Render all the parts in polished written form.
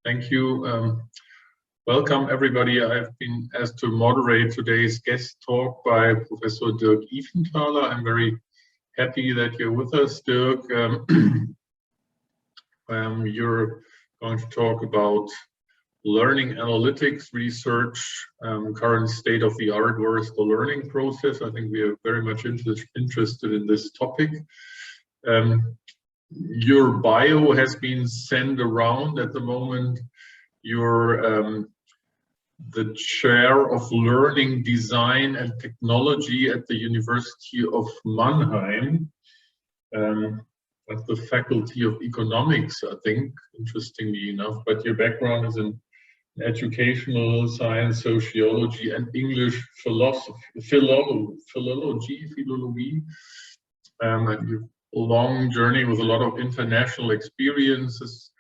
Thank you. Welcome, everybody. I've been asked to moderate today's guest talk by Professor Dirk Ifenthaler. I'm very happy that you're with us, Dirk. You're going to talk about learning analytics research, current state of the art, where is the learning process. I think we are very much interested in this topic. Your bio has been sent around at the moment. You're the chair of learning design and technology at the University of Mannheim, at the Faculty of Economics, I think, interestingly enough. But your background is in educational science, sociology, and English philology. And you've a long journey with a lot of international experiences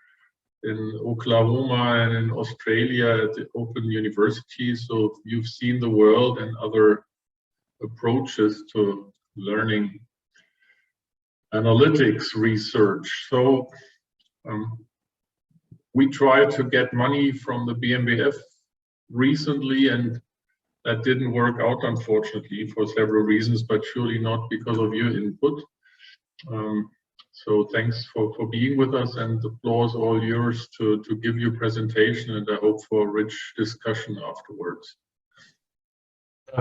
in Oklahoma and in Australia at the Open University. So you've seen the world and other approaches to learning analytics research. So we tried to get money from the BMBF recently, and that didn't work out, unfortunately, for several reasons, but surely not because of your input. So thanks for being with us, and the floor is all yours to give your presentation, and I hope for a rich discussion afterwards.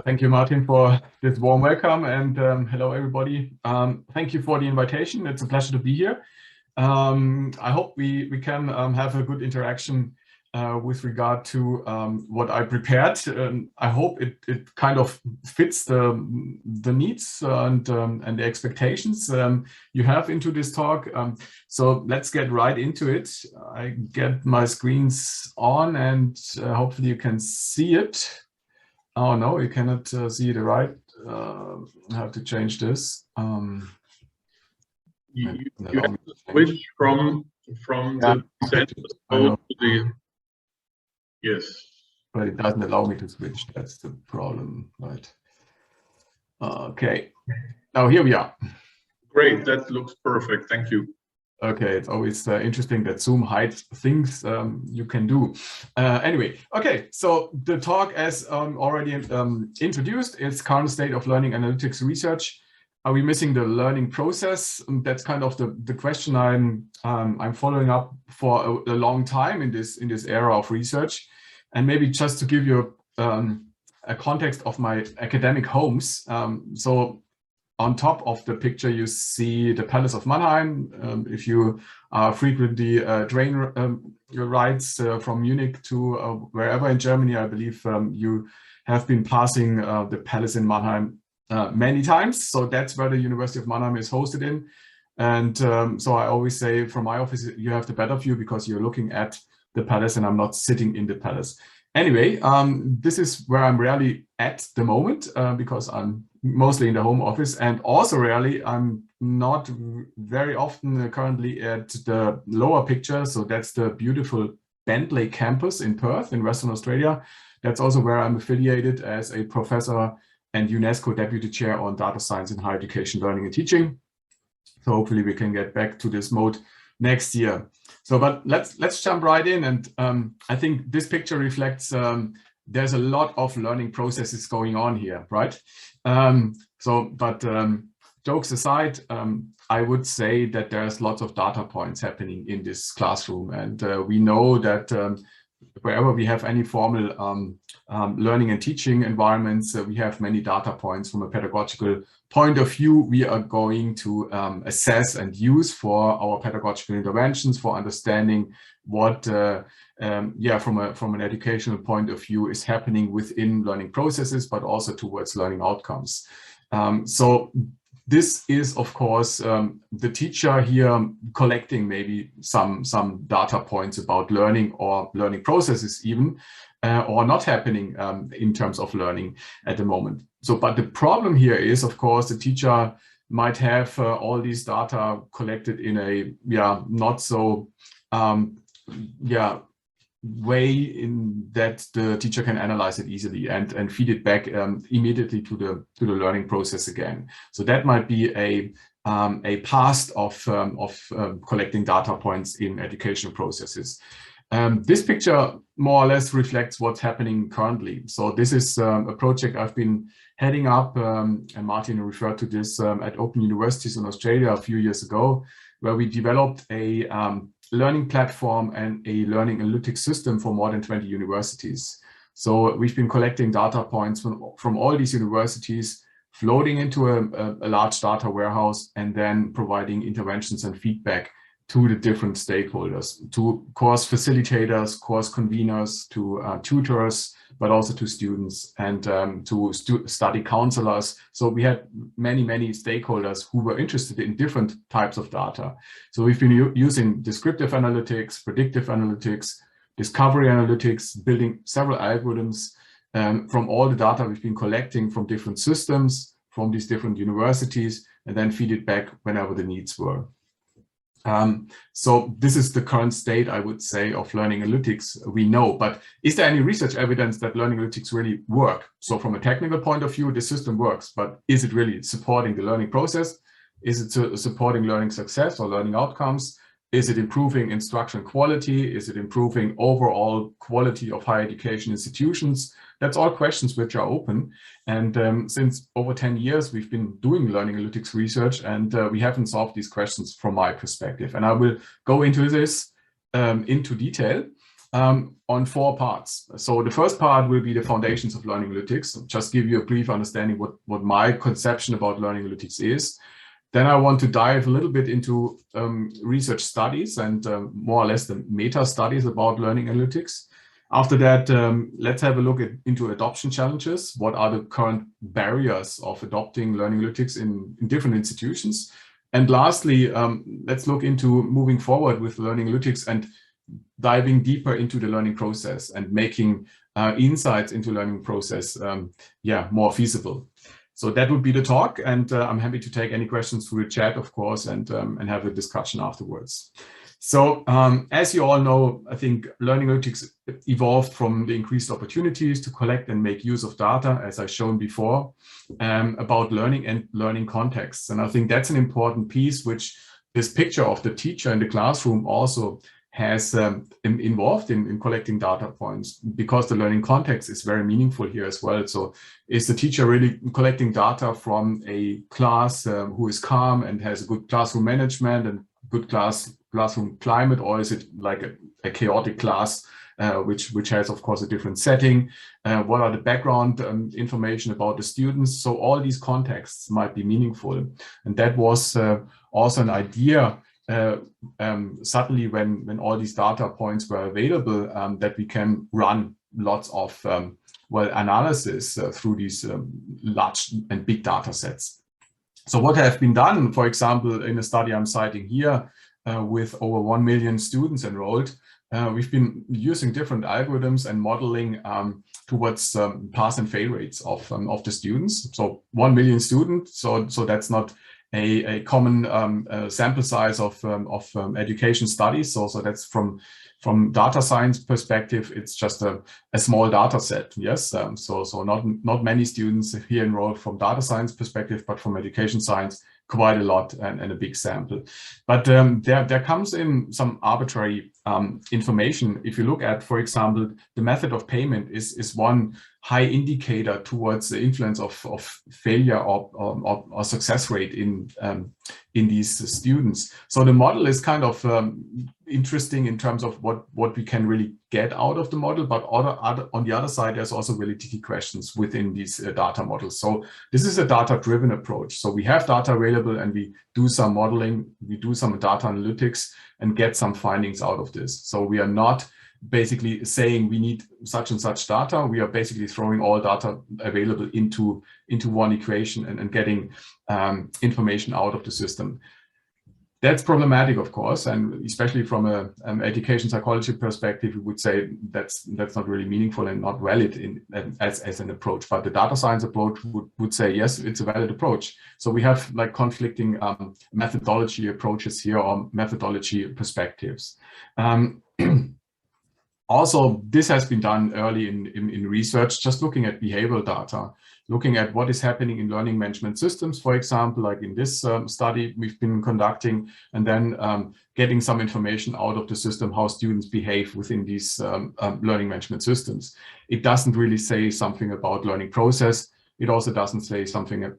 Thank you, Martin, for this warm welcome, and hello, everybody. Thank you for the invitation. It's a pleasure to be here. I hope we can have a good interaction with regard to what I prepared. I hope it kind of fits the needs and the expectations you have into this talk. So let's get right into it. I get my screens on, and hopefully you can see it. Oh no, you cannot see it right. I have to change this. You have to switch from the center to the. Yes. But it doesn't allow me to switch. That's the problem, right? Okay. Now here we are. Great. That looks perfect. Thank you. Okay. It's always interesting that Zoom hides things you can do. Anyway, okay. So the talk, as already introduced, is current state of learning analytics research. Are we missing the learning process? And that's kind of the question I'm following up for a long time in this era of research. And maybe just to give you a context of my academic homes. So on top of the picture, you see the Palace of Mannheim. If you frequently train your rides from Munich to wherever in Germany, I believe you have been passing the Palace in Mannheim many times. So that's where the University of Mannheim is hosted in. And so I always say from my office, you have the better view because you're looking at the palace and I'm not sitting in the palace. Anyway, this is where I'm rarely at the moment because I'm mostly in the home office, and also rarely, I'm not very often currently at the lower picture. So that's the beautiful Bentley campus in Perth in Western Australia. That's also where I'm affiliated as a professor and UNESCO Deputy Chair on Data Science in Higher Education, Learning and Teaching. So hopefully we can get back to this mode next year. So, but let's jump right in. And I think this picture reflects there's a lot of learning processes going on here, right? Jokes aside, I would say that there's lots of data points happening in this classroom. And we know that wherever we have any formal learning and teaching environments, we have many data points from a pedagogical point of view we are going to assess and use for our pedagogical interventions, for understanding what, from an educational point of view is happening within learning processes, but also towards learning outcomes. So this is, of course, the teacher here collecting maybe some data points about learning or learning processes even, or not happening in terms of learning at the moment. So, but the problem here is, of course, the teacher might have all these data collected in a not so way in that the teacher can analyze it easily and feed it back immediately to the learning process again. So that might be a past of collecting data points in educational processes. This picture more or less reflects what's happening currently. So this is a project I've been heading up, and Martin referred to this at Open Universities in Australia a few years ago, where we developed a learning platform and a learning analytics system for more than 20 universities. So we've been collecting data points from all these universities, floating into a large data warehouse, and then providing interventions and feedback to the different stakeholders, to course facilitators, course conveners, to tutors, but also to students and to study counselors. So we had many stakeholders who were interested in different types of data. So we've been using descriptive analytics, predictive analytics, discovery analytics, building several algorithms from all the data we've been collecting from different systems, from these different universities, and then feed it back whenever the needs were. So this is the current state, I would say, of learning analytics we know. But is there any research evidence that learning analytics really work? So from a technical point of view, the system works, but is it really supporting the learning process? Is it supporting learning success or learning outcomes? Is it improving instruction quality? Is it improving overall quality of higher education institutions? That's all questions which are open. And since over 10 years, we've been doing learning analytics research, and we haven't solved these questions from my perspective. And I will go into this into detail on 4 parts. So the first part will be the foundations of learning analytics. I'll just give you a brief understanding what my conception about learning analytics is. Then I want to dive a little bit into research studies and more or less the meta studies about learning analytics. After that, let's have a look into adoption challenges. What are the current barriers of adopting learning analytics in different institutions? And lastly, let's look into moving forward with learning analytics and diving deeper into the learning process and making insights into learning process more feasible. So that would be the talk, and I'm happy to take any questions through the chat, of course, and have a discussion afterwards. So as you all know, I think learning analytics evolved from the increased opportunities to collect and make use of data, as I've shown before, about learning and learning contexts. And I think that's an important piece, which this picture of the teacher in the classroom also has involved in collecting data points, because the learning context is very meaningful here as well. So is the teacher really collecting data from a class who is calm and has a good classroom management and good classroom climate, or is it like a chaotic class which has, of course, a different setting? What are the background information about the students? So all these contexts might be meaningful. And that was also an idea suddenly when all these data points were available, that we can run lots of analysis through these large and big data sets. So what have been done, for example, in a study I'm citing here with over 1 million students enrolled, we've been using different algorithms and modeling towards pass and fail rates of the students. So 1 million students, so that's not a common sample size of education studies. So that's from data science perspective, it's just a small data set. Yes, so not many students here enrolled from data science perspective, but from education science, quite a lot and a big sample. But there comes in some arbitrary information. If you look at, for example, the method of payment is one high indicator towards the influence of failure or success rate in these students. So the model is kind of interesting in terms of what we can really get out of the model, but on the other side, there's also validity questions within these data models. So this is a data-driven approach. So we have data available and we do some modeling, we do some data analytics and get some findings out of this. So we are not basically saying we need such and such data. We are basically throwing all data available into one equation and getting information out of the system. That's problematic, of course, and especially from an education psychology perspective, we would say that's not really meaningful and not valid as an approach. But the data science approach would say, yes, it's a valid approach. So we have like conflicting methodology approaches here, or methodology perspectives. Also, this has been done early in research, just looking at behavioral data, looking at what is happening in learning management systems, for example, like in this study we've been conducting, and then getting some information out of the system, how students behave within these learning management systems. It doesn't really say something about learning process. It also doesn't say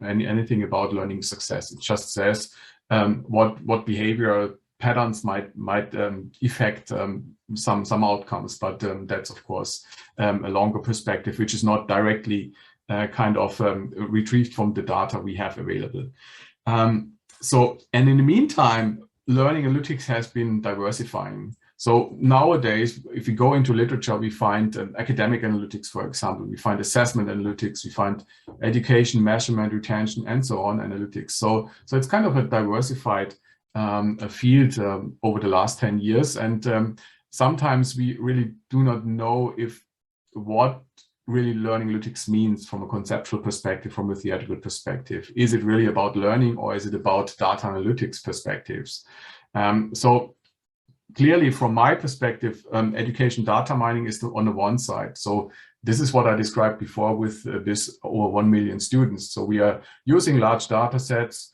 anything about learning success. It just says what behavioral patterns might affect some outcomes, but that's of course a longer perspective, which is not directly kind of retrieved from the data we have available. And in the meantime, learning analytics has been diversifying. So nowadays, if we go into literature, we find academic analytics, for example, we find assessment analytics, we find education, measurement, retention, and so on analytics. So it's kind of a diversified a field over the last 10 years. And sometimes we really do not know what really learning analytics means from a conceptual perspective, from a theoretical perspective. Is it really about learning, or is it about data analytics perspectives? So clearly, from my perspective, education data mining is on the one side. So this is what I described before with this over 1 million students. So we are using large data sets,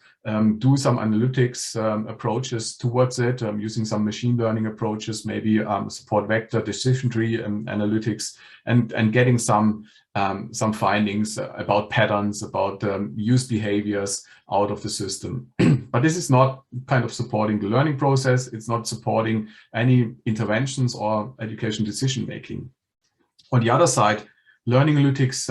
do some analytics approaches towards it, using some machine learning approaches, maybe support vector decision tree analytics, and getting some findings about patterns, about use behaviors out of the system. But this is not kind of supporting the learning process. It's not supporting any interventions or education decision making. On the other side, learning analytics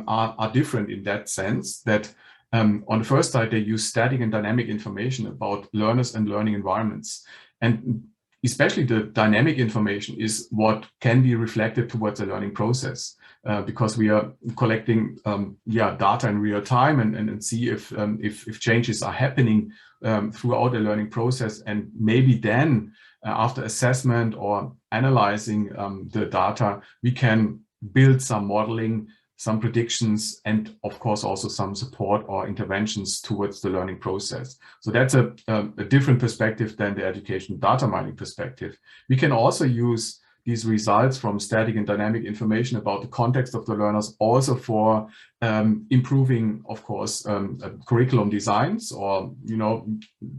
are different in that sense that on the first side, they use static and dynamic information about learners and learning environments. And especially the dynamic information is what can be reflected towards the learning process, because we are collecting data in real time and see if changes are happening throughout the learning process. And maybe then after assessment or analyzing the data, we can build some modeling, some predictions, and of course also some support or interventions towards the learning process. So that's a different perspective than the education data mining perspective. We can also use these results from static and dynamic information about the context of the learners also for improving, of course, curriculum designs, or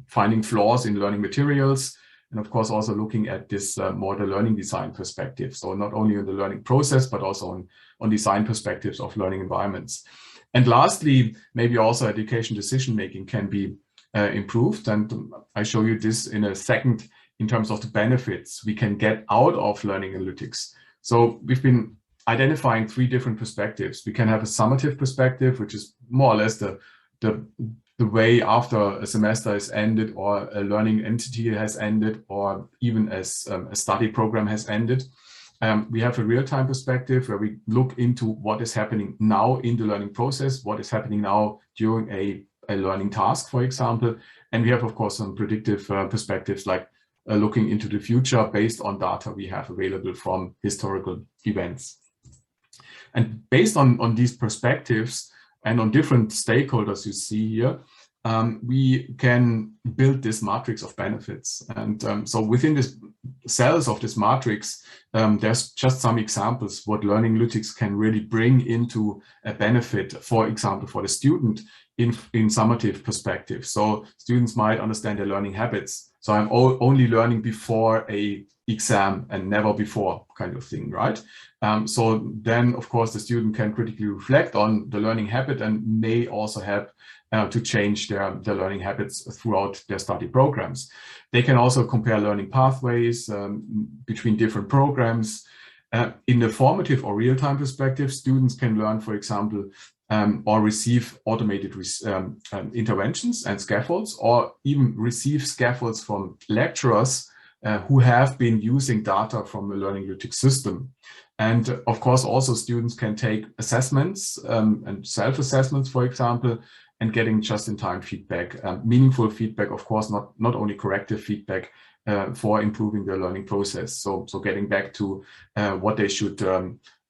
finding flaws in learning materials. And of course, also looking at this more the learning design perspective. So not only on the learning process, but also on design perspectives of learning environments. And lastly, maybe also education decision-making can be improved. And I show you this in a second in terms of the benefits we can get out of learning analytics. So we've been identifying 3 different perspectives. We can have a summative perspective, which is more or less the way after a semester is ended, or a learning entity has ended, or even as a study program has ended. We have a real-time perspective where we look into what is happening now in the learning process, what is happening now during a learning task, for example. And we have, of course, some predictive perspectives, like looking into the future based on data we have available from historical events. And based on these perspectives, and on different stakeholders you see here, we can build this matrix of benefits. And so within this cells of this matrix, there's just some examples what learning analytics can really bring into a benefit, for example, for the student in summative perspective. So students might understand their learning habits. So I'm only learning before a exam and never before, kind of thing, right? So then, of course, the student can critically reflect on the learning habit and may also help to change their learning habits throughout their study programs. They can also compare learning pathways between different programs. In the formative or real-time perspective, students can learn, for example, or receive automated interventions and scaffolds, or even receive scaffolds from lecturers who have been using data from a learning analytics system. And of course, also students can take assessments and self-assessments, for example, and getting just-in-time feedback, meaningful feedback, of course, not only corrective feedback for improving their learning process. So getting back to what they should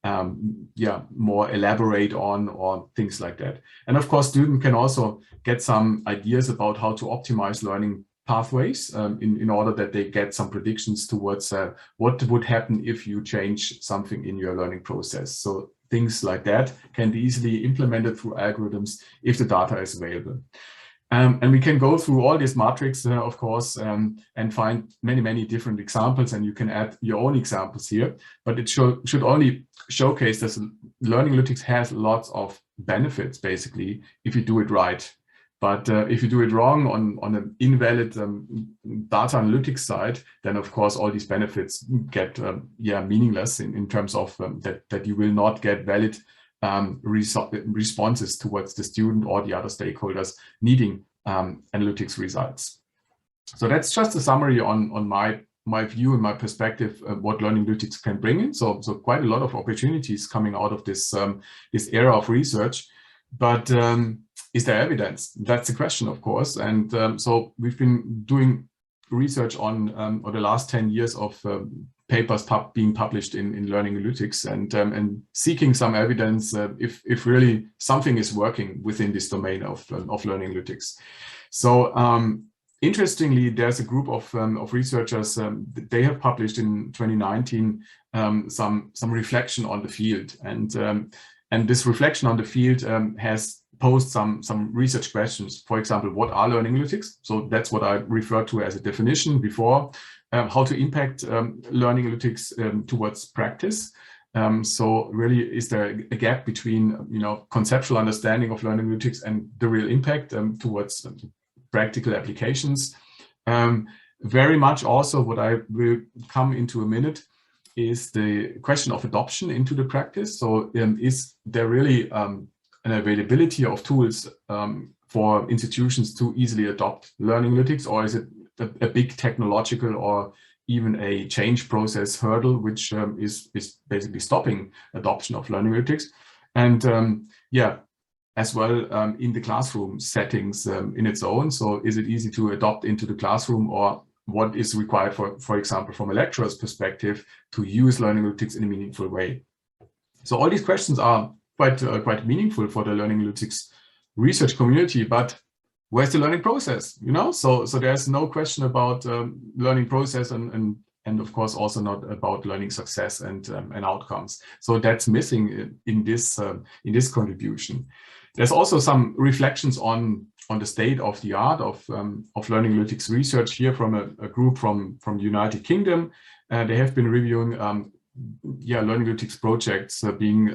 more elaborate on, or things like that. And of course, students can also get some ideas about how to optimize learning pathways in order that they get some predictions towards what would happen if you change something in your learning process. So things like that can be easily implemented through algorithms if the data is available. And we can go through all these metrics, of course, and find many different examples, and you can add your own examples here. But it should only showcase that learning analytics has lots of benefits, basically, if you do it right. But if you do it wrong on an invalid data analytics side, then of course all these benefits get meaningless in terms of that you will not get valid responses towards the student or the other stakeholders needing analytics results. So that's just a summary on my view and my perspective what learning analytics can bring in. So quite a lot of opportunities coming out of this this era of research. But is there evidence? That's the question, of course. And so we've been doing research on the last 10 years of papers being published in learning analytics and seeking some evidence if really something is working within this domain of learning analytics. So interestingly, there's a group of researchers. They have published in 2019 some reflection on the field, and this reflection on the field has posed some research questions. For example, what are learning analytics? So that's what I referred to as a definition before. How to impact learning analytics towards practice. So really, is there a gap between conceptual understanding of learning analytics and the real impact towards practical applications? Very much also what I will come into a minute is the question of adoption into the practice. So is there really an availability of tools for institutions to easily adopt learning analytics, or is it a big technological or even a change process hurdle, which is basically stopping adoption of learning analytics? And as well in the classroom settings in its own. So is it easy to adopt into the classroom, or what is required, for example, from a lecturer's perspective, to use learning analytics in a meaningful way? So all these questions are quite meaningful for the learning analytics research community, but where's the learning process? So there's no question about learning process and of course also not about learning success and outcomes. So that's missing in this contribution. There's also some reflections on the state of the art of learning analytics research here from a group from the United Kingdom. They have been reviewing learning analytics projects being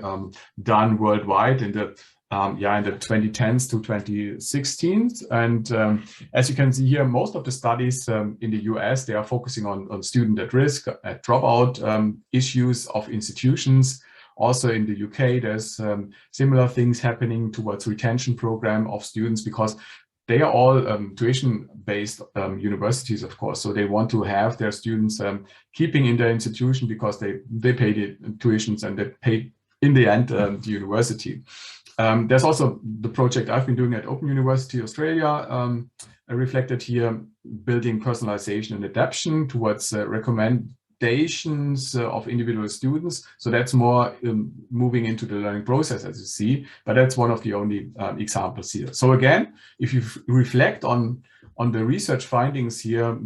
done worldwide in the 2010s to 2016s. And as you can see here, most of the studies in the US, they are focusing on student at risk, at dropout issues of institutions. Also in the UK, there's similar things happening towards retention program of students, because they are all tuition-based universities, of course. So they want to have their students keeping in their institution because they pay the tuitions and they pay, in the end, the university. There's also the project I've been doing at Open University Australia, reflected here, building personalization and adaptation towards recommendations of individual students. So that's more moving into the learning process, as you see, but that's one of the only examples here. So again, if you reflect on the research findings here,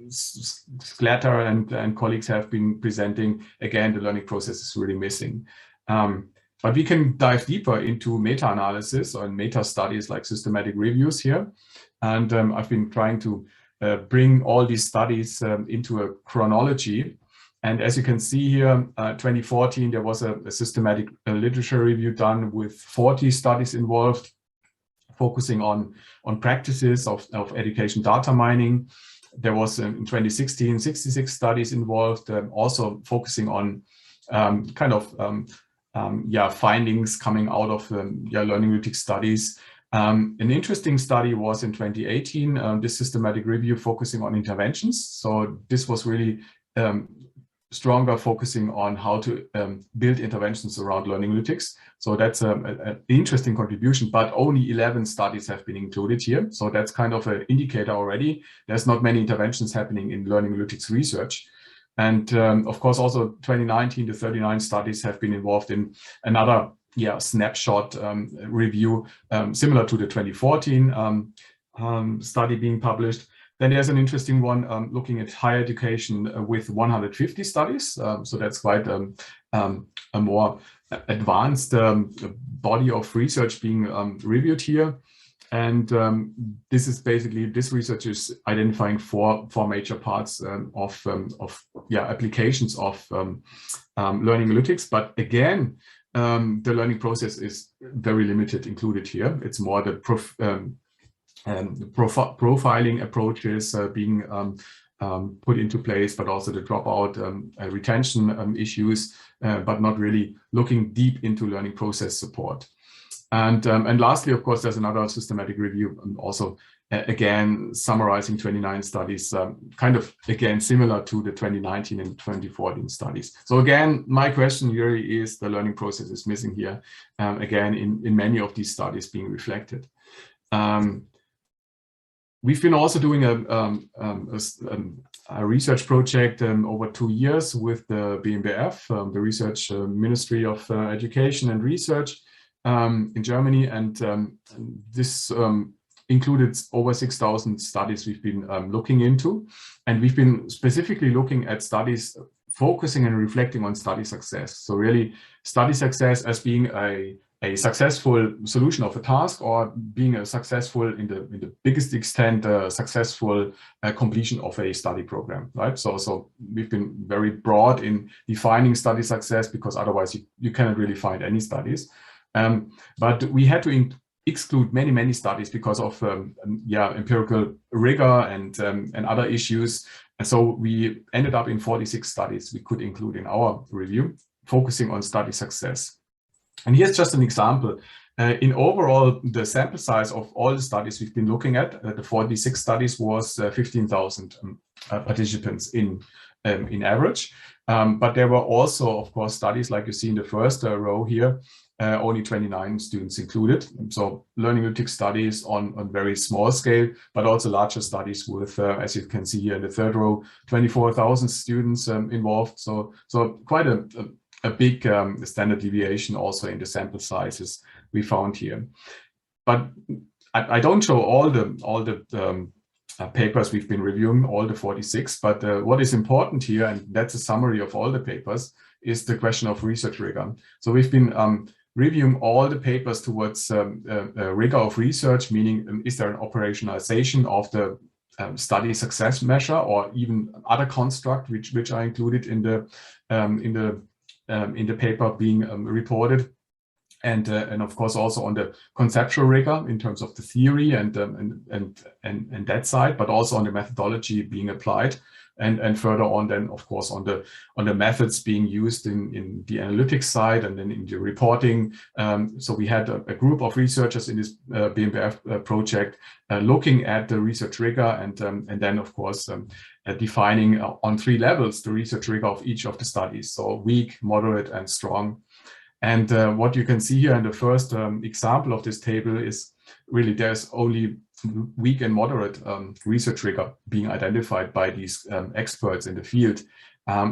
Sklatter and colleagues have been presenting, again, the learning process is really missing. But we can dive deeper into meta-analysis or meta-studies like systematic reviews here. And I've been trying to bring all these studies into a chronology. And as you can see here, 2014, there was a systematic literature review done with 40 studies involved, focusing on practices of education data mining. There was in 2016, 66 studies involved, also focusing on findings coming out of learning analytics studies. An interesting study was in 2018, this systematic review focusing on interventions. So this was really stronger focusing on how to build interventions around learning analytics. So that's an interesting contribution, but only 11 studies have been included here. So that's kind of an indicator already. There's not many interventions happening in learning analytics research. And of course, also 2019, the 39 studies have been involved in another snapshot review, similar to the 2014 study being published. Then there's an interesting one looking at higher education with 150 studies. So that's quite a more advanced body of research being reviewed here. And this is basically, this research is identifying four major parts of applications of learning analytics. But again, the learning process is very limited included here. It's more the profiling approaches being put into place, but also the dropout retention issues, but not really looking deep into learning process support. And lastly, of course, there's another systematic review, also again summarizing 29 studies, kind of again similar to the 2019 and 2014 studies. So again, my question really is, the learning process is missing here, again in many of these studies being reflected. We've been also doing a research project over 2 years with the BMBF, the Research Ministry of Education and Research in Germany, and this included over 6,000 studies we've been looking into, and we've been specifically looking at studies focusing and reflecting on study success. So really study success as being a successful solution of a task, or being a successful, in the biggest extent, successful completion of a study program, right? So we've been very broad in defining study success, because otherwise you cannot really find any studies. But we had to exclude many studies because of empirical rigor and other issues. And so we ended up in 46 studies we could include in our review, focusing on study success. And here's just an example. In overall, the sample size of all the studies we've been looking at, the 46 studies, was 15,000 participants in average. But there were also, of course, studies like you see in the first row here, only 29 students included. So learning analytics studies on very small scale, but also larger studies with, as you can see here in the third row, 24,000 students involved. So quite a big standard deviation also in the sample sizes we found here. But I don't show all the papers we've been reviewing, all the 46, but what is important here, and that's a summary of all the papers, is the question of research rigor. So we've been reviewing all the papers towards rigor of research, meaning is there an operationalization of the study success measure, or even other construct which are included in the paper being reported, and of course also on the conceptual rigor in terms of the theory and that side, but also on the methodology being applied, and further on then of course on the methods being used in the analytics side and then in the reporting. So we had a group of researchers in this BMBF project looking at the research rigor, and then of course defining on 3 levels the research rigor of each of the studies, so weak, moderate, and strong. And what you can see here in the first example of this table is really there's only weak and moderate research rigor being identified by these experts in the field.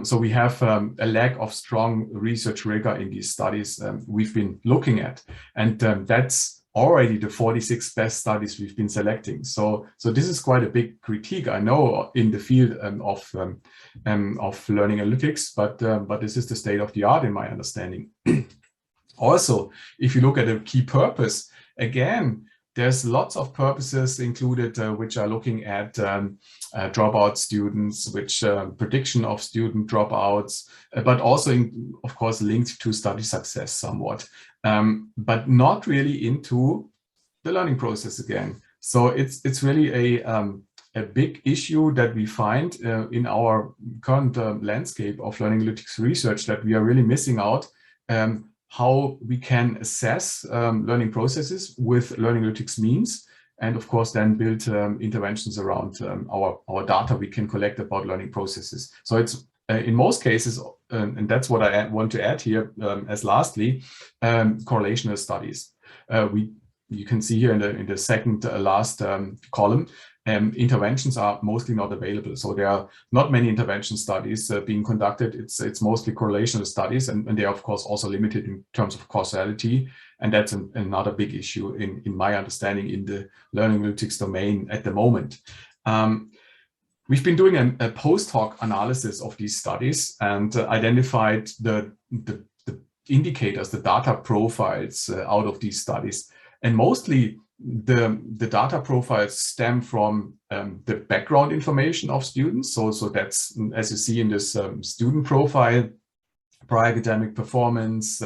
So we have a lack of strong research rigor in these studies we've been looking at, and that's already the 46 best studies we've been selecting. So this is quite a big critique, I know, in the field of learning analytics, but this is the state of the art in my understanding. Also, if you look at a key purpose, again, there's lots of purposes included which are looking at dropout students, which prediction of student dropouts, but also, of course, linked to study success somewhat, but not really into the learning process again. So it's really a big issue that we find in our current landscape of learning analytics research, that we are really missing out how we can assess learning processes with learning analytics means, and of course then build interventions around our data we can collect about learning processes. So it's in most cases, and that's what I want to add here as lastly, correlational studies. You can see here in the second last column, interventions are mostly not available. So there are not many intervention studies being conducted. It's mostly correlational studies, and they are of course also limited in terms of causality. And that's another big issue in my understanding in the learning analytics domain at the moment. We've been doing a post-hoc analysis of these studies and identified the indicators, the data profiles out of these studies. And mostly the data profiles stem from the background information of students. So that's, as you see in this student profile, prior academic performance,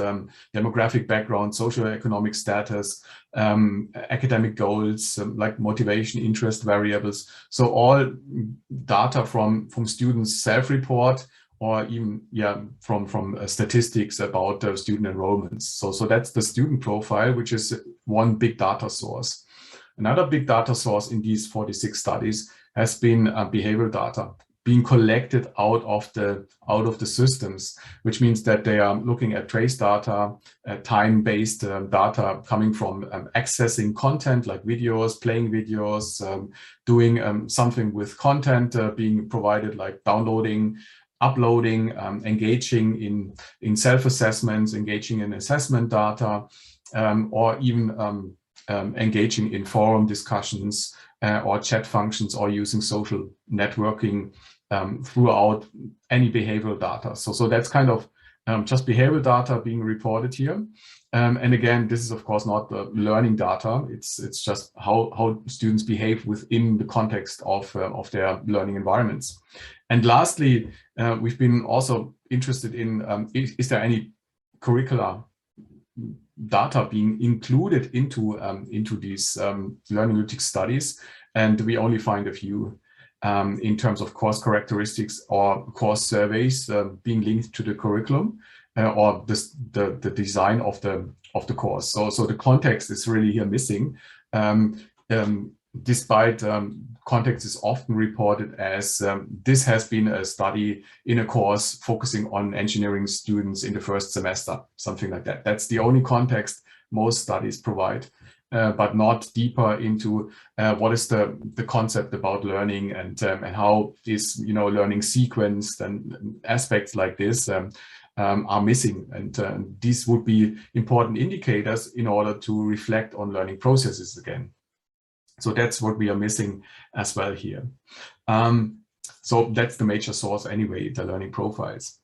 demographic background, socioeconomic status, academic goals, like motivation, interest variables. So all data from students' self-report, or even from statistics about student enrollments. So that's the student profile, which is one big data source. Another big data source in these 46 studies has been behavioral data being collected out of the systems, which means that they are looking at trace data, time-based data coming from accessing content like videos, playing videos, doing something with content being provided like downloading, uploading, engaging in self-assessments, engaging in assessment data, or even engaging in forum discussions or chat functions, or using social networking throughout any behavioral data. So that's kind of just behavioral data being reported here. And again, this is of course not the learning data. It's just how students behave within the context of their learning environments. And lastly, we've been also interested in is there any curricular data being included into these learning analytics studies, and we only find a few in terms of course characteristics or course surveys being linked to the curriculum or the design of the course. So the context is really here missing, despite context is often reported as this has been a study in a course focusing on engineering students in the first semester, something like that. That's the only context most studies provide, but not deeper into what is the concept about learning and how is learning sequenced, and aspects like this are missing. And these would be important indicators in order to reflect on learning processes again. So that's what we are missing as well here. So that's the major source anyway, the learning profiles.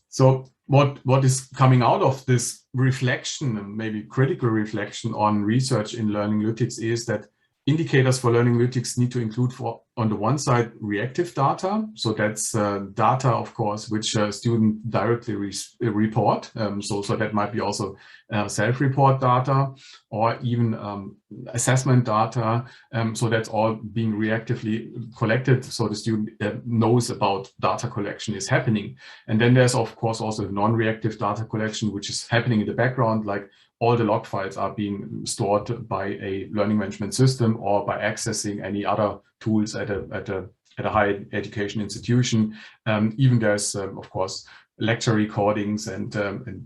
So what is coming out of this reflection, and maybe critical reflection on research in learning analytics, is that indicators for learning analytics need to include, on the one side, reactive data. So that's data, of course, which students directly report. So that might be also self-report data, or even assessment data. So that's all being reactively collected. So the student knows about data collection is happening. And then there's, of course, also non-reactive data collection, which is happening in the background, like all the log files are being stored by a learning management system or by accessing any other tools at a higher education institution. Even there's, of course, lecture recordings and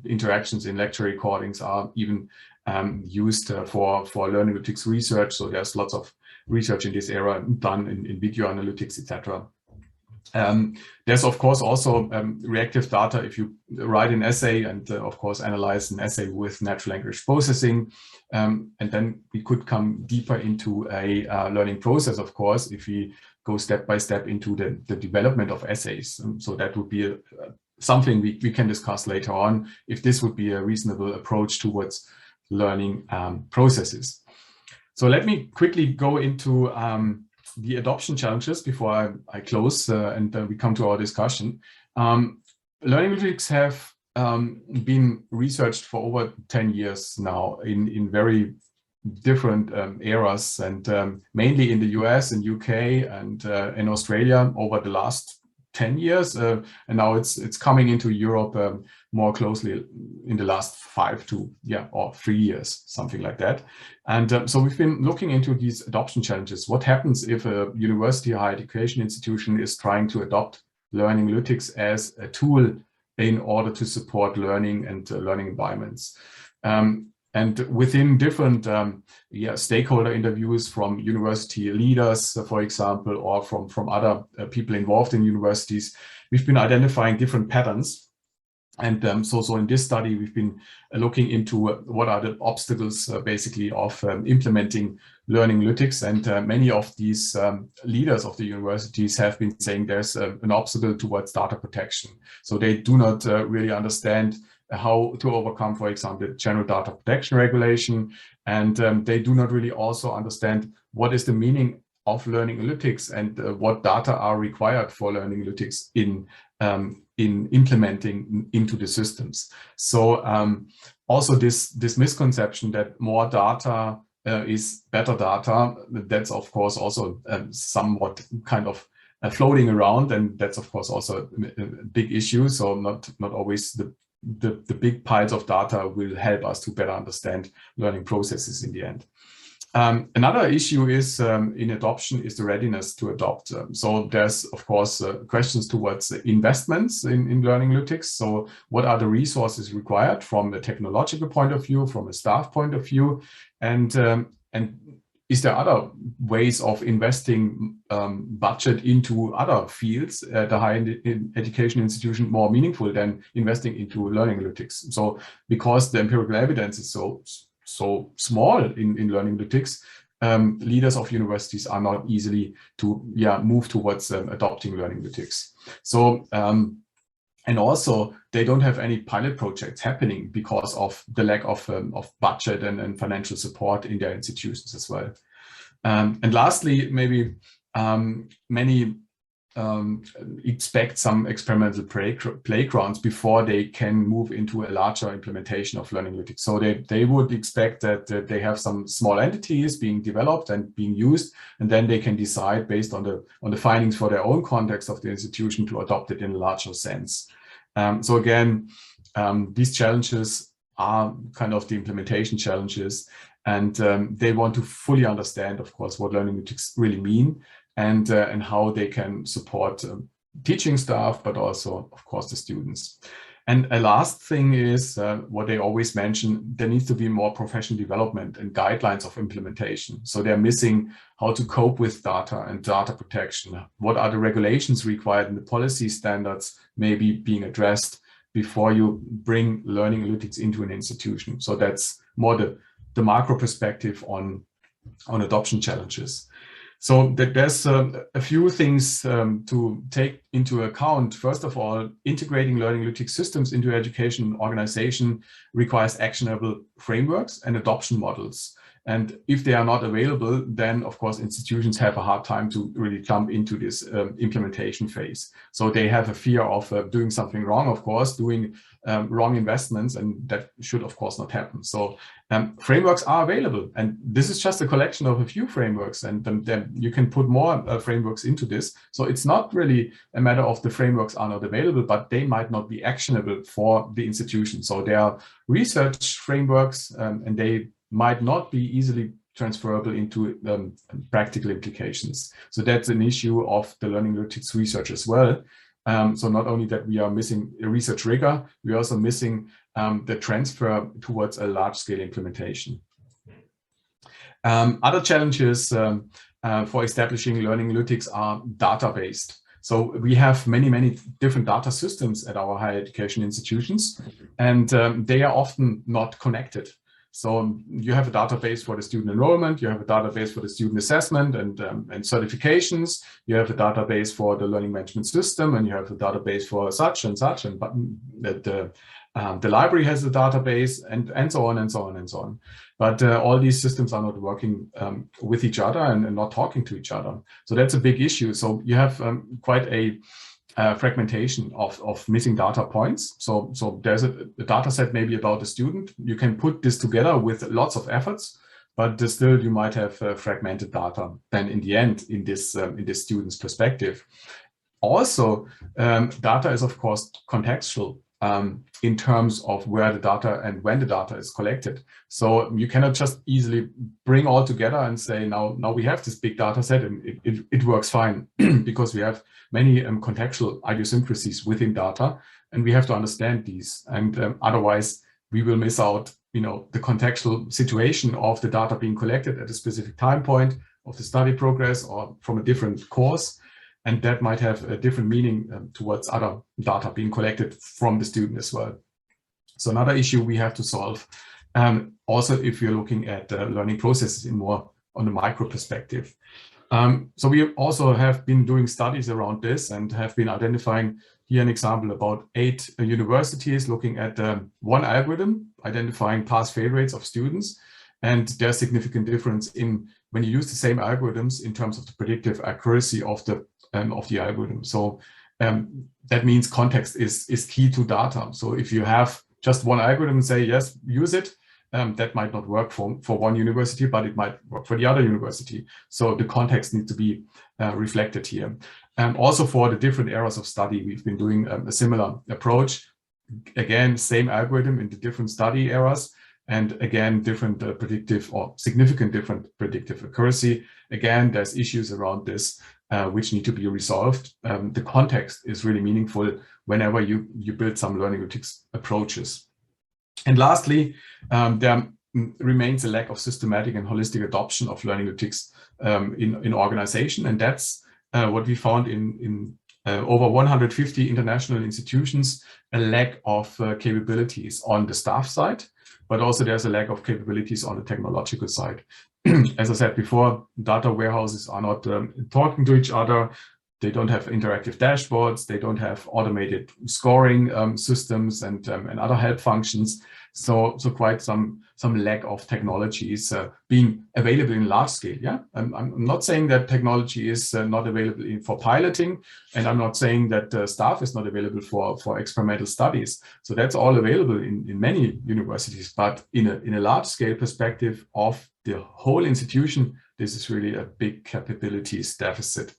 interactions in lecture recordings are even used for learning analytics research. So there's lots of research in this area done in video analytics, etc. There's of course also reactive data if you write an essay and of course analyze an essay with natural language processing, and then we could come deeper into a learning process, of course, if we go step by step into the development of essays. So that would be something we can discuss later on, if this would be a reasonable approach towards learning processes. So let me quickly go into the adoption challenges before I close and we come to our discussion. Learning analytics have been researched for over 10 years now in very different eras, and mainly in the US and UK and in Australia over the last 10 years, and now it's coming into Europe more closely in the last 5 to or 3 years, something like that. And so we've been looking into these adoption challenges. What happens if a university or higher education institution is trying to adopt learning analytics as a tool in order to support learning and learning environments? And within different stakeholder interviews from university leaders, for example, or from other people involved in universities, we've been identifying different patterns. And so in this study, we've been looking into what are the obstacles basically of implementing learning analytics. And many of these leaders of the universities have been saying there's an obstacle towards data protection. So they do not really understand how to overcome, for example, the general data protection regulation. And they do not really also understand what is the meaning of learning analytics and what data are required for learning analytics in implementing into the systems. So also this misconception that more data is better data, that's of course also somewhat kind of floating around, and that's of course also a big issue. So not always the big piles of data will help us to better understand learning processes in the end. Another issue is in adoption is the readiness to adopt. So there's, of course, questions towards investments in learning analytics. So what are the resources required from a technological point of view, from a staff point of view? And is there other ways of investing budget into other fields at the higher education institution more meaningful than investing into learning analytics? So because the empirical evidence is so small in learning analytics, leaders of universities are not easily to move towards adopting learning analytics. So and also they don't have any pilot projects happening because of the lack of budget and financial support in their institutions as well. And lastly, maybe many expect some experimental playgrounds before they can move into a larger implementation of learning analytics. So they would expect that they have some small entities being developed and being used, and then they can decide based on the findings for their own context of the institution to adopt it in a larger sense. So again, these challenges are kind of the implementation challenges, and they want to fully understand, of course, what learning analytics really mean, and how they can support teaching staff, but also, of course, the students. And a last thing is what they always mention, there needs to be more professional development and guidelines of implementation. So they're missing how to cope with data and data protection. What are the regulations required and the policy standards maybe being addressed before you bring learning analytics into an institution? So that's more the macro perspective on adoption challenges. So there's a few things to take into account. First of all, integrating learning analytics systems into education organization requires actionable frameworks and adoption models. And if they are not available, then of course institutions have a hard time to really jump into this implementation phase. So they have a fear of doing something wrong, of course, doing wrong investments, and that should of course not happen. So frameworks are available, and this is just a collection of a few frameworks, and then you can put more frameworks into this. So it's not really a matter of the frameworks are not available, but they might not be actionable for the institution. So there are research frameworks, and they might not be easily transferable into practical implications. So that's an issue of the learning analytics research as well. So not only that we are missing a research rigor, we're also missing the transfer towards a large-scale implementation. Other challenges for establishing learning analytics are data-based. So we have many different data systems at our higher education institutions, and they are often not connected. So you have a database for the student enrollment, you have a database for the student assessment and certifications, you have a database for the learning management system, and you have a database for such and such, and the library has a database, and so on and so on and so on. But all these systems are not working with each other and not talking to each other. So that's a big issue. So you have quite a fragmentation of missing data points. So there's a data set maybe about a student. You can put this together with lots of efforts, but still you might have fragmented data then in the end in this student's perspective. Also, data is of course contextual in terms of where the data and when the data is collected. So you cannot just easily bring all together and say, now we have this big data set and it works fine, because we have many contextual idiosyncrasies within data, and we have to understand these. And otherwise, we will miss out the contextual situation of the data being collected at a specific time point of the study progress or from a different course. And that might have a different meaning towards other data being collected from the student as well. So another issue we have to solve. Also, if you're looking at learning processes in more on the micro perspective. So we also have been doing studies around this and have been identifying here an example about 8 universities looking at one algorithm, identifying pass-fail rates of students. And there's significant difference in when you use the same algorithms in terms of the predictive accuracy of the algorithm. So that means context is key to data. So if you have just one algorithm and say, yes, use it, that might not work for one university, but it might work for the other university. So the context needs to be reflected here. Also for the different areas of study, we've been doing a similar approach. Again, same algorithm in the different study areas, and again, different predictive or significant different predictive accuracy. Again, there's issues around this which need to be resolved. The context is really meaningful whenever you build some learning analytics approaches. And lastly, there remains a lack of systematic and holistic adoption of learning analytics in organization. And that's what we found in over 150 international institutions, a lack of capabilities on the staff side, but also there's a lack of capabilities on the technological side. As I said before, data warehouses are not talking to each other. They don't have interactive dashboards. They don't have automated scoring systems and other help functions. So quite some lack of technologies being available in large scale. Yeah, I'm not saying that technology is not available for piloting, and I'm not saying that staff is not available for experimental studies. So that's all available in many universities, but in a large scale perspective of the whole institution, this is really a big capabilities deficit.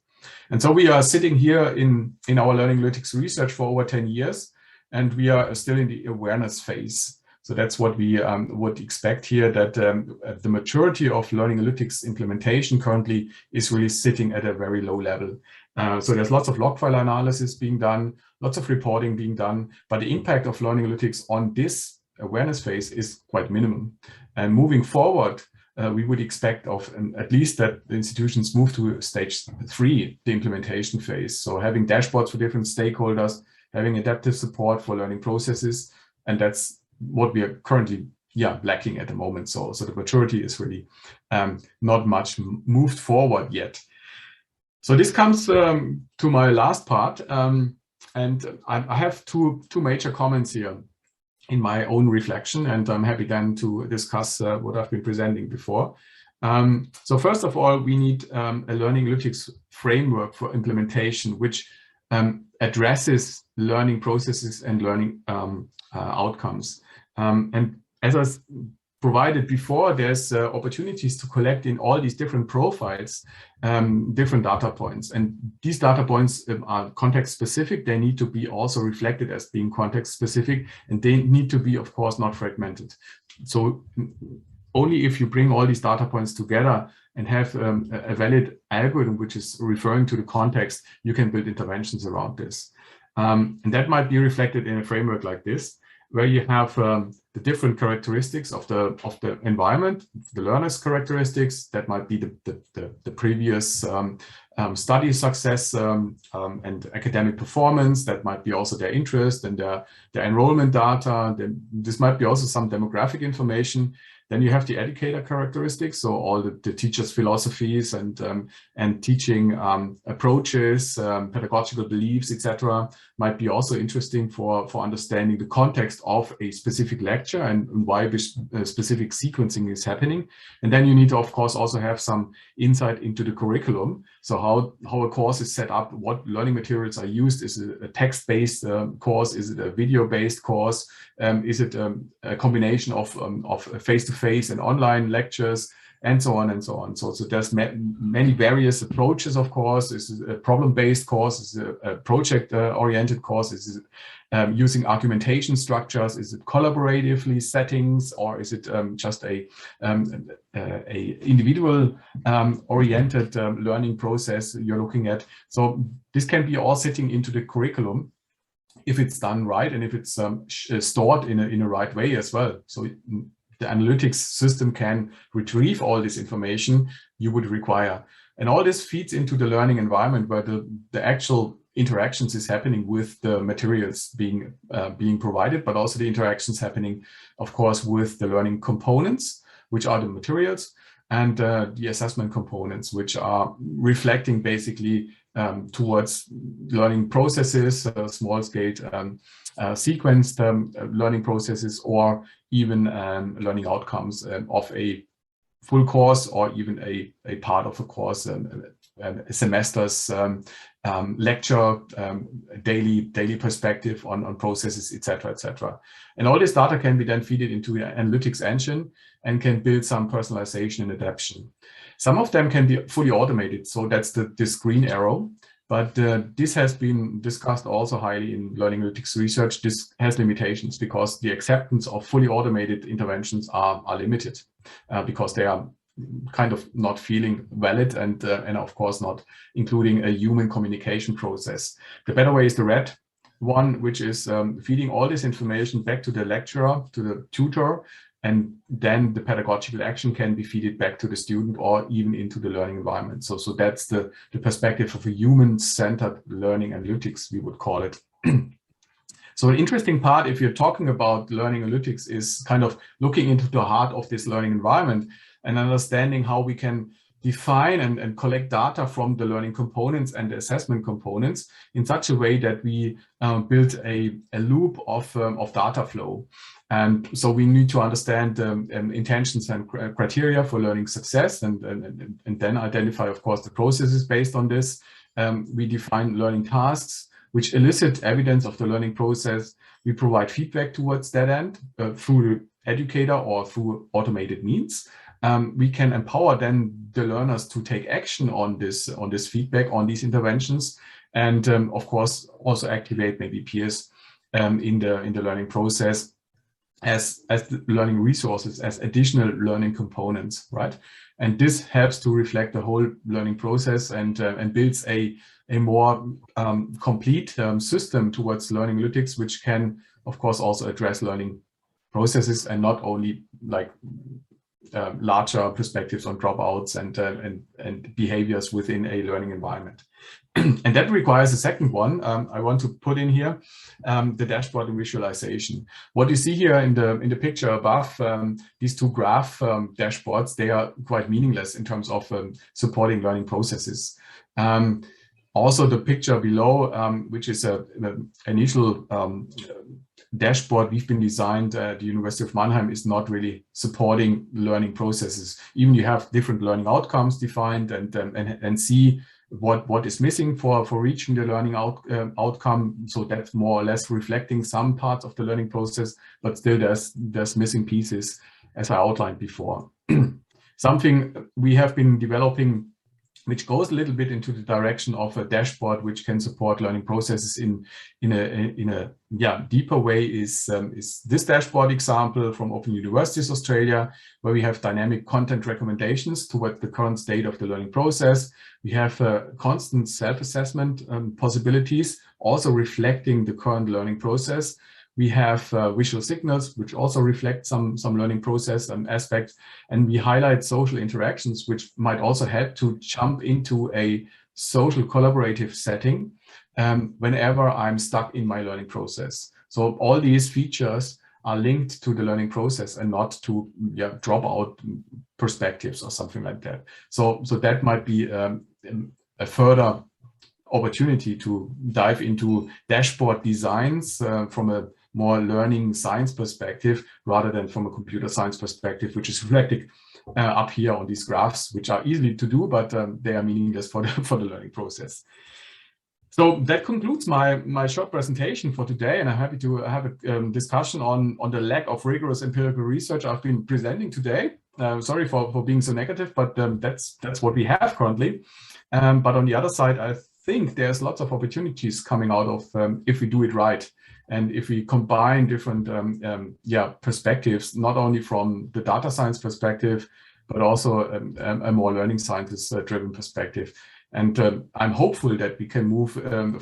And so we are sitting here in our learning analytics research for over 10 years, and we are still in the awareness phase. So that's what we would expect here, that the maturity of learning analytics implementation currently is really sitting at a very low level. So there's lots of log file analysis being done, lots of reporting being done, but the impact of learning analytics on this awareness phase is quite minimum. And moving forward, we would expect of at least that the institutions move to stage 3, the implementation phase. So having dashboards for different stakeholders, having adaptive support for learning processes, and that's what we are currently lacking at the moment. So the maturity is really not much moved forward yet. So this comes to my last part, and I have two major comments here in my own reflection, and I'm happy then to discuss what I've been presenting before. So first of all, we need a learning analytics framework for implementation, which addresses learning processes and learning outcomes. And as I provided before, there's opportunities to collect in all these different profiles, different data points. And these data points are context specific. They need to be also reflected as being context specific, and they need to be, of course, not fragmented. So only if you bring all these data points together and have a valid algorithm which is referring to the context, you can build interventions around this. And that might be reflected in a framework like this, where you have the different characteristics of the environment, the learner's characteristics. That might be the previous study success and academic performance. That might be also their interest and their enrollment data. Then this might be also some demographic information. Then you have the educator characteristics, so all the teachers' philosophies and teaching approaches, pedagogical beliefs, etc., might be also interesting for understanding the context of a specific lecture and why specific sequencing is happening. And then you need to, of course, also have some insight into the curriculum. So how a course is set up, what learning materials are used. Is it a text-based course? Is it a video-based course? Is it a combination of face-to-face and online lectures, and so on and so on. So there's many various approaches, of course. Is it a problem-based course? Is it a project-oriented course? Is it using argumentation structures? Is it collaboratively settings, or is it just a individual oriented learning process you're looking at? So this can be all sitting into the curriculum if it's done right and if it's stored in a right way as well. So the analytics system can retrieve all this information you would require. And all this feeds into the learning environment where the actual interactions is happening with the materials being provided, but also the interactions happening, of course, with the learning components, which are the materials, and the assessment components, which are reflecting basically towards learning processes, small-scale sequenced learning processes, or even learning outcomes of a full course, or even a part of a course, a semester's lecture, daily perspective on processes, etc., etc. And all this data can be then fed into the analytics engine and can build some personalization and adaptation. Some of them can be fully automated, so that's this green arrow. But this has been discussed also highly in learning analytics research. This has limitations because the acceptance of fully automated interventions are limited because they are kind of not feeling valid and of course not including a human communication process. The better way is the red one, which is feeding all this information back to the lecturer, to the tutor, and then the pedagogical action can be fed back to the student or even into the learning environment. So that's the perspective of a human-centered learning analytics, we would call it. So an interesting part, if you're talking about learning analytics, is kind of looking into the heart of this learning environment and understanding how we can define and collect data from the learning components and the assessment components in such a way that we build a loop of data flow. And so we need to understand intentions and criteria for learning success, and then identify, of course, the processes based on this. We define learning tasks, which elicit evidence of the learning process. We provide feedback towards that end through the educator or through automated means. We can empower then the learners to take action on this feedback, on these interventions, and of course also activate maybe peers in the learning process as the learning resources, as additional learning components, right? And this helps to reflect the whole learning process and builds a more complete system towards learning analytics, which can, of course, also address learning processes and not only like larger perspectives on dropouts and behaviors within a learning environment. And that requires a second one I want to put in here, the dashboard and visualization. What you see here in the picture above, these two graph dashboards, they are quite meaningless in terms of supporting learning processes. Also, the picture below, which is an initial dashboard we've been designed at the University of Mannheim, is not really supporting learning processes. Even you have different learning outcomes defined and see what is missing for reaching the learning outcome. So that's more or less reflecting some parts of the learning process, but still there's missing pieces, as I outlined before. Something we have been developing, which goes a little bit into the direction of a dashboard which can support learning processes in a deeper way, is this dashboard example from Open Universities Australia, where we have dynamic content recommendations toward the current state of the learning process. We have constant self-assessment possibilities, also reflecting the current learning process. We have visual signals, which also reflect some learning process aspects, and we highlight social interactions, which might also help to jump into a social collaborative setting whenever I'm stuck in my learning process. So all these features are linked to the learning process and not to dropout perspectives or something like that. So that might be a further opportunity to dive into dashboard designs from a more learning science perspective rather than from a computer science perspective, which is reflected up here on these graphs, which are easy to do, but they are meaningless for the learning process. So that concludes my short presentation for today, and I'm happy to have a discussion on the lack of rigorous empirical research I've been presenting today. Sorry for being so negative, but that's what we have currently. But on the other side, I think there's lots of opportunities coming out of if we do it right. And if we combine different perspectives, not only from the data science perspective, but also a more learning scientist-driven perspective. And I'm hopeful that we can move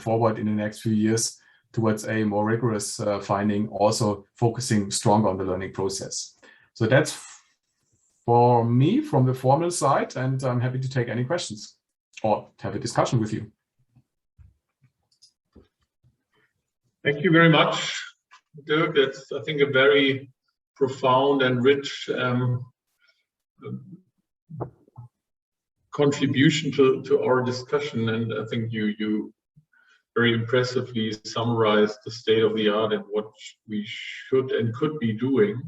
forward in the next few years towards a more rigorous finding, also focusing stronger on the learning process. So that's for me from the formal side, and I'm happy to take any questions or have a discussion with you. Thank you very much, Dirk. That's, I think, a very profound and rich contribution to our discussion, and I think you very impressively summarized the state of the art and what we should and could be doing.